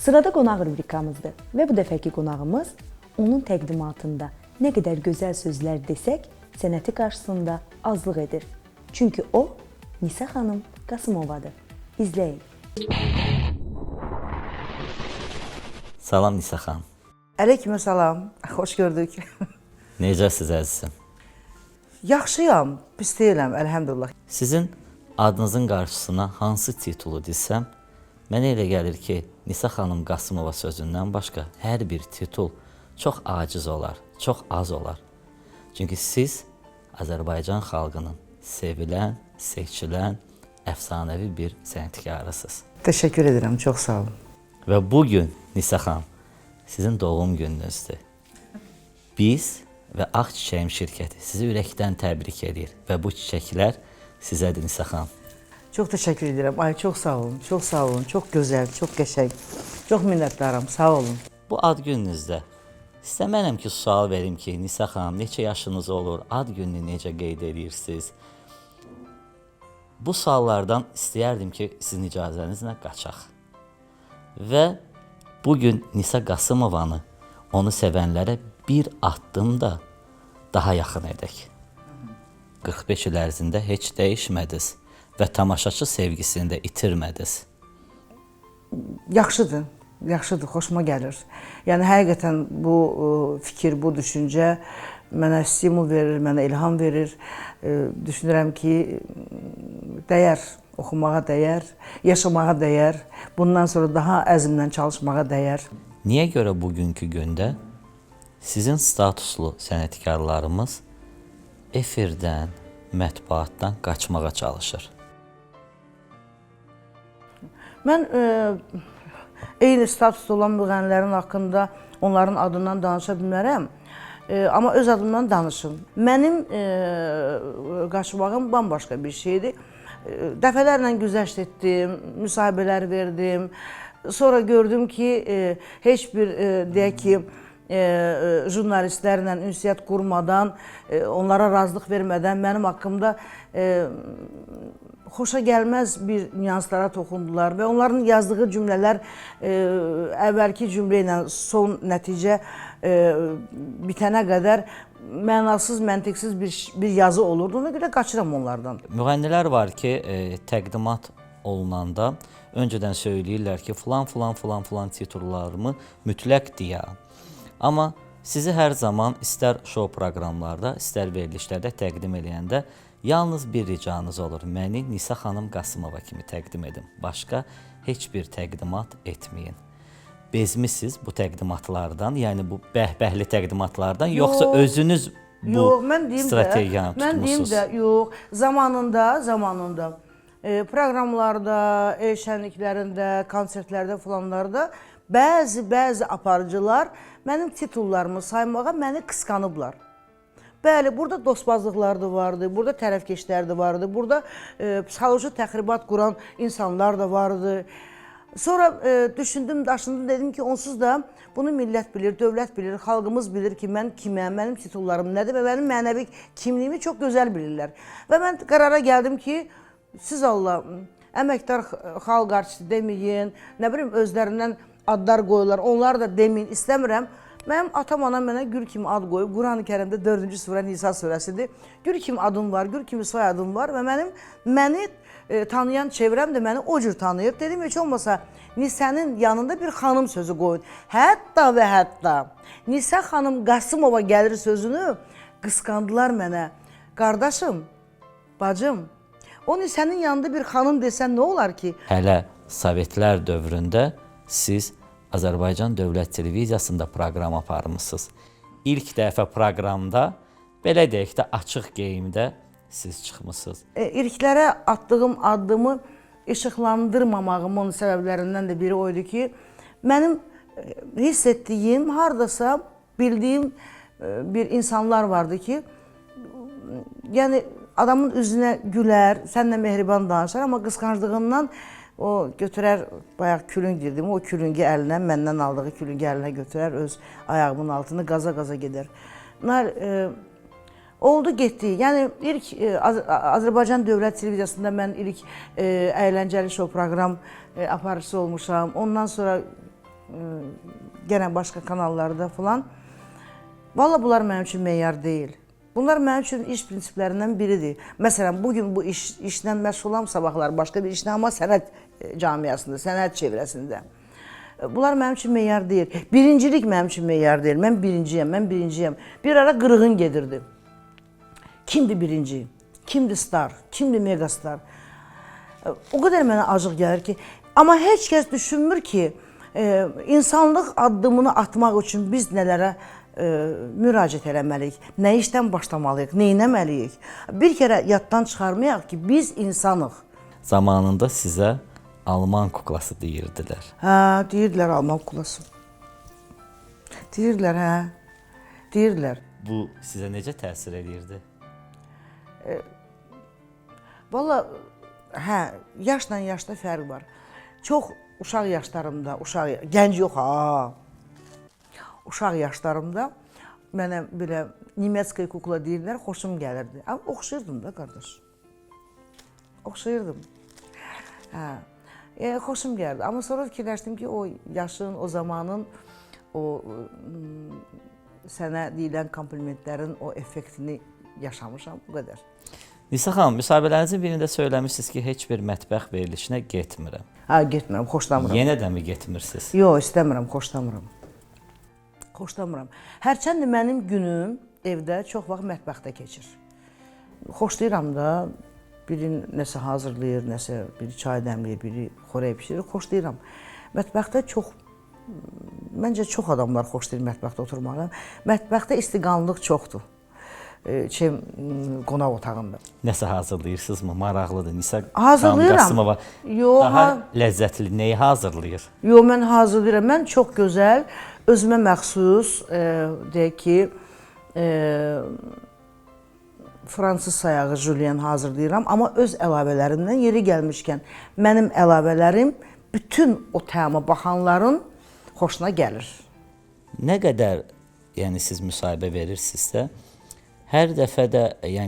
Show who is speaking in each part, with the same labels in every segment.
Speaker 1: Sırada qonaq rubrikamızdır və bu dəfəki qonağımız onun təqdimatında nə qədər gözəl sözlər desək, sənəti qarşısında azlıq edir. Çünki o, Nisa xanım Qasımovadır. İzləyin.
Speaker 2: Salam Nisa xanım.
Speaker 3: Əleyküm salam, xoş gördük.
Speaker 2: Necəsiz əzizim?
Speaker 3: Yaxşıyam, pis deyiləm, əlhəmdülillah.
Speaker 2: Sizin adınızın qarşısına hansı titulu desəm, mənə elə gəlir ki, Nisa xanım Qasımova sözündən başqa hər bir titul çox aciz olar, çox az olar. Çünki siz Azərbaycan xalqının sevilən, seçilən, əfsanəvi bir sənətkarısınız.
Speaker 3: Təşəkkür edirəm, çox sağ olun.
Speaker 2: Və bugün Nisa xanım sizin doğum gününüzdür. Biz və Ağ Çiçəyim şirkəti sizi ürəkdən təbrik edir və bu çiçəklər sizədir Nisa xanım.
Speaker 3: Çox təşəkkür edirəm. Ay, çox sağ olun, çox sağ olun. Çox gözəl, çox qəşəng. Çox minnətdaram, sağ olun.
Speaker 2: Bu ad gününüzdə istəmərəm ki, sual verim ki, Nisa xanım neçə yaşınız olur, ad gününü necə qeyd edirsiniz? Bu suallardan istəyərdim ki, sizin icazənizlə qaçaq. Və bugün Nisa Qasımovanı, onu sevənlərə bir addım da daha yaxın edək. 45 il ərzində heç dəyişmədiniz və tamaşaçı sevgisini də itirmədiniz.
Speaker 3: Yaxşıdır, yaxşıdır, xoşuma gəlir. Yəni, həqiqətən bu fikir, bu düşüncə mənə stimul verir, mənə ilham verir. Düşünürəm ki, dəyər, oxumağa dəyər, yaşamağa dəyər, bundan sonra daha əzmlə çalışmağa dəyər.
Speaker 2: Niyə görə bugünkü gündə sizin statuslu sənətkarlarımız efirdən, mətbuatdan qaçmağa çalışır?
Speaker 3: Mən eyni statusda olan müğənnilərin haqqında onların adından danışa bilmərəm, amma öz adımdan danışım. Mənim qaçmağım bambaşqa bir şeydir. Dəfələrlə güzəşt etdim, müsahibələr verdim. Sonra gördüm ki, heç bir, deyək ki, jurnalistlərlə ünsiyyət qurmadan, onlara razılıq vermədən mənim haqqımda xoşa gəlməz bir nüanslara toxundular və onların yazdığı cümlələr əvvəlki cümlə ilə son nəticə bitənə qədər mənasız, məntiqsiz bir yazı olurdu. Ona görə qaçıram onlardan.
Speaker 2: Müğənnilər var ki, təqdimat olunanda öncədən söyləyirlər ki, filan titullarımı mütləq deyəm. Amma sizi hər zaman istər şou proqramlarda, istər verilişlərdə təqdim edəndə yalnız bir ricanız olur. Məni Nisa xanım Qasımova kimi təqdim edin. Başqa heç bir təqdimat etməyin. Bezmisiniz bu təqdimatlardan, yəni bu bəhbəhli təqdimatlardan, yoxsa özünüz bu strategiyanı tutmusunuz?
Speaker 3: Mən deyim də, yox. Zamanında proqramlarda, el şənliklərində, konsertlərdə falanlarda bəzi aparıcılar mənim titullarımı saymağa məni qısqanıblar. Bəli, burada dostbazlıqlar da vardı, burada tərəfkeşlər də vardı, burada psixoloji təxribat quran insanlar da vardı. Sonra düşündüm, daşındım, dedim ki, onsuz da bunu millət bilir, dövlət bilir, xalqımız bilir ki, mən kiməm, mənim titullarım nədir və mənim mənəvi kimliyimi çox gözəl bilirlər. Və mən qərara gəldim ki, siz Allah, əməkdar xalq artisti deməyin, nə bilim, özlərindən adlar qoyurlar, onlar da deməyin, istəmirəm. Mənim atam anam mənə gül kimi ad qoyub, Quran-ı Kərimdə 4-cü surə Nisa surəsidir. Gül kimi adım var, gül kimi soy adım var və məni tanıyan çevrəm də məni o cür tanıyır. Dedim, heç olmasa Nisa'nın yanında bir xanım sözü qoyun. Hətta və hətta Nisa xanım Qasımova gəlir sözünü qısqandılar mənə. Qardaşım, bacım, o Nisa'nın yanında bir xanım desən nə olar ki?
Speaker 2: Hələ Sovetlər dövründə siz Azərbaycan Dövlət Televiziyasında proqram aparmışsınız. İlk dəfə proqramda, belə deyək də, açıq geyimdə siz çıxmışsınız.
Speaker 3: İlklərə attığım addımı işıqlandırmamağımın səbəblərindən də biri oydu ki, mənim hiss etdiyim, hardasa bildiyim bir insanlar vardı ki, yəni adamın üzünə gülər, sənlə mehriban danışar, amma qısqanclığından o götürər, bayaq külüng dedim, o külüngi əlinə, məndən aldığı külüngi əlinə götürər, öz ayağımın altını qaza-qaza gedər. Bunlar oldu, getdi. Yəni ilk Azərbaycan Dövlət Televiziyasında mən ilk əyləncəli şou proqram aparıcısı olmuşam. Ondan sonra genə başqa kanallarda falan. Valla bunlar mənim üçün meyar deyil. Bunlar mənim üçün iş prinsiplərindən biridir. Məsələn, bugün bu işlə məşğulam, sabahlar başqa bir işlə, amma sənət camiasında, sənət çevrəsində. Bunlar mənim üçün meyar deyil. Birincilik mənim üçün meyar deyil. Mən birinciyəm. Bir ara qırğın gedirdi. Kimdir birinci? Kimdir star? Kimdir megastar? O qədər mənə acıq gəlir ki, amma heç kəs düşünmür ki, insanlıq addımını atmaq üçün biz nələrə müraciət eləməliyik, nə işdən başlamalıyıq, nə etməliyik. Bir kərə yaddan çıxarmayaq ki, biz insanıq.
Speaker 2: Zamanında sizə Alman kuklası deyirdilər.
Speaker 3: Hə, deyirdilər Alman kuklası. Deyirdilər, hə. Deyirdilər.
Speaker 2: Bu sizə necə təsir edirdi?
Speaker 3: Valla, hə, yaşla yaşda fərq var. Çox uşaq yaşlarımda, gənc yox ha. Uşaq yaşlarımda mənə belə Nimetskaya kukla deyirlər, xoşum gəlirdi. Amma oxşayırdım da qardaş. Oxşayırdım. Hə, xoşum gəlirdi. Amma sonra fikirləşdim ki, o yaşın, o zamanın, o sənə deyilən komplimentlərin o effektini yaşamışam, bu qədər.
Speaker 2: Nisa xanım, müsahibələrinizin birində söyləmişsiniz ki, heç bir mətbəx verilişinə getmirəm.
Speaker 3: Hə, getmirəm, xoşlamıram.
Speaker 2: Yenə də mi getmirsiniz?
Speaker 3: Yox, istəmirəm, xoşlamıram. Xoşlamıram. Hərçənd mənim günüm evdə çox vaxt mətbəxdə keçir. Xoşlayıram da, biri nəsə hazırlayır, nəsə biri çay dəmləyir, biri xörək bişirir, xoşlayıram. Mətbəxdə məncə çox adamlar xoşlayır mətbəxdə oturmağı. Mətbəxdə istiqanlıq çoxdur. Qonaq otağında.
Speaker 2: Nəsə hazırlayırsınız mı? Maraqlıdır. Nisa
Speaker 3: Hazırlayıram.
Speaker 2: Qasımova daha ləzzətli nəyi hazırlayır?
Speaker 3: Yox, mən hazırlayıram. Mən çox gözəl, özümə məxsus, deyək ki, fransız sayağı jülyen hazırlayıram. Amma öz əlavələrimdən yeri gəlmişkən, mənim əlavələrim bütün o təama baxanların xoşuna gəlir.
Speaker 2: Nə qədər siz müsahibə verirsinizsə, hər dəfə də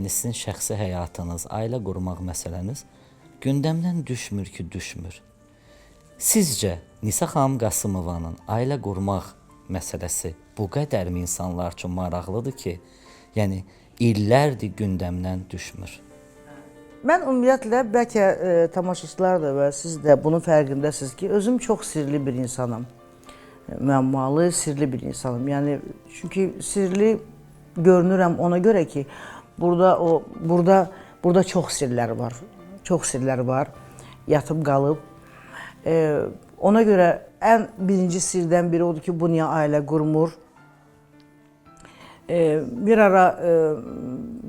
Speaker 2: sizin şəxsi həyatınız, ailə qurmaq məsələniz gündəmdən düşmür ki, düşmür. Sizcə Nisa xanım Qasımovanın ailə qurmaq məsələsi bu qədərmi insanlar üçün maraqlıdır ki, illərdir gündəmdən düşmür?
Speaker 3: Mən ümumiyyətlə, bəlkə tamaşaçılar da və siz də bunun fərqindəsiniz ki, özüm çox sirli bir insanım. Müəmmalı, sirli bir insanım. Çünki sirli görünürəm ona görə ki, burada çox sirlər var. Çox sirlər var, yatıb qalıb. Ona görə ən birinci sirdən biri odur ki, bu niyə ailə qurmur? Bir ara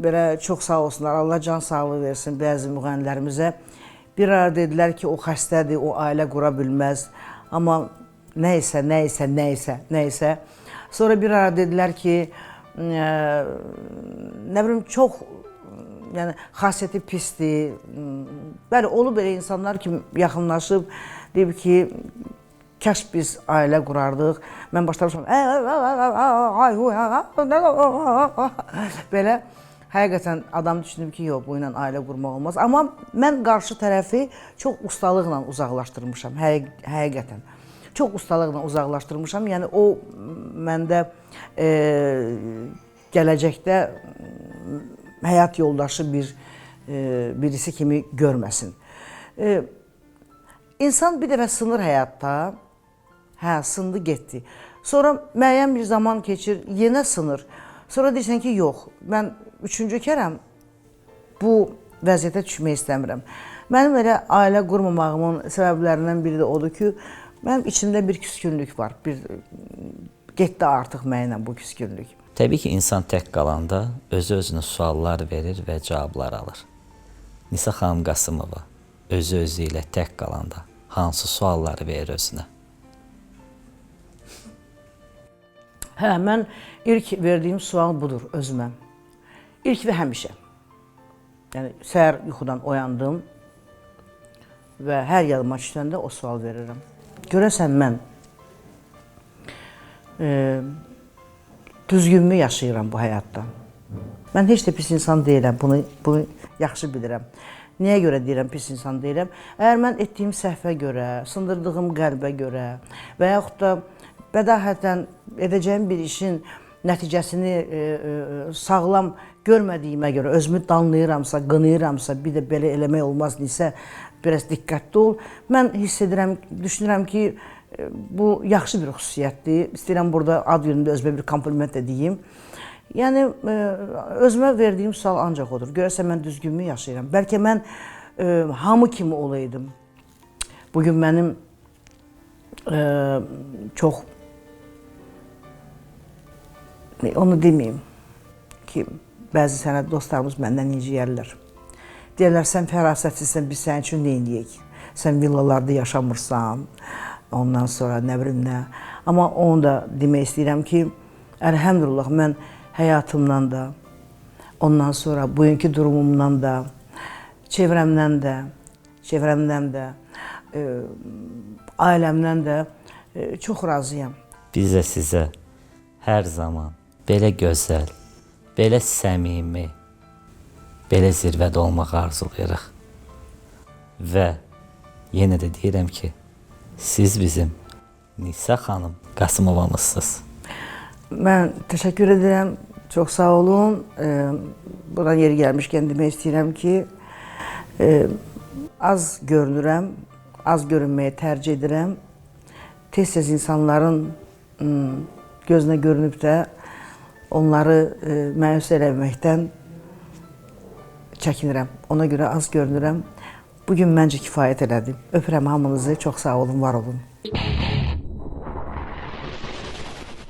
Speaker 3: belə çox sağ olsunlar, Allah can sağlığı versin bəzi müğənnilərimizə. Bir ara dedilər ki, o xəstədir, o ailə qura bilməz. Amma nəysə. Sonra bir ara dedilər ki, nə bilim, çox xasiyyəti pisdir. Bəli, olub belə insanlar ki, yaxınlaşıb, deyib ki, kaş biz ailə qurardıq. Mən başlamışam, belə, həqiqətən adam düşünüb ki, yox, bu ilə ailə qurmaq olmaz. Amma mən qarşı tərəfi çox ustalıqla uzaqlaşdırmışam, həqiqətən. Çox ustalıqla uzaqlaşdırmışam, yəni o məndə gələcəkdə həyat yoldaşı birisi kimi görməsin. İnsan bir dəfə sınır həyatda, sındı, getdi. Sonra müəyyən bir zaman keçir, yenə sınır. Sonra deyirsən ki, yox, mən üçüncü kərəm bu vəziyyətə düşmək istəmirəm. Mənim elə ailə qurmamağımın səbəblərindən biri də odur ki, mənim içimdə bir küskünlük var, getdi artıq mənimlə bu küskünlük.
Speaker 2: Təbii ki, insan tək qalanda özü-özünə suallar verir və cavablar alır. Nisa xanım Qasımova özü-özü ilə tək qalanda hansı sualları verir özünə?
Speaker 3: Mən ilk verdiyim sual budur özümə. İlk və həmişə. Yəni, səhər yuxudan oyandım və hər yadıma düşəndə o sual verirəm. Görəsən mən düzgünmü yaşayıram bu həyatda? Mən heç də pis insan deyiləm, bunu yaxşı bilirəm. Niyə görə deyirəm pis insan deyirəm? Əgər mən etdiyim səhvə görə, sındırdığım qəlbə görə və yaxud da bədahətən edəcəyim bir işin nəticəsini sağlam görmədiyimə görə, özümü danlayıramsa, qınayıramsa, bir də belə eləmək olmaz desə, biraz diqqətli ol. Mən hiss edirəm, düşünürəm ki, bu yaxşı bir xüsusiyyətdir. İstəyirəm burada ad günündə özümə bir kompliment edeyim. Yəni, özümə verdiyim sual ancaq odur. Görəsən mən düzgünmü yaşayıram? Bəlkə mən hamı kimi olaydım. Bugün mənim çox, onu deməyim ki, bəzi sənət dostlarımız məndən inciyərlər. Deyərlər, sən fərasətsizsən, biz sənin üçün nə eləyək? Sən villalarda yaşamırsan, ondan sonra nə bilim nə. Amma onu da demək istəyirəm ki, əlhəmdülillah, mən həyatımdan da, ondan sonra bugünkü durumumdan da, çevrəmdən də, ailəmdən də çox razıyam.
Speaker 2: Biz də sizə hər zaman belə gözəl, belə səmimi, belə zirvədə olmağı arzulayırıq. Və yenə də deyirəm ki, siz bizim Nisa xanım Qasımovamızsınız.
Speaker 3: Mən təşəkkür edirəm, çox sağ olun. Buradan yeri gəlmişkən demək istəyirəm ki, az görünürəm, az görünməyi tərcih edirəm. Tez-tez insanların gözünə görünüb də onları məyus eləməkdən çəkinirəm. Ona görə az görünürəm. Bugün məncə kifayət elədim. Öpürəm hamınızı, çox sağ olun, var olun.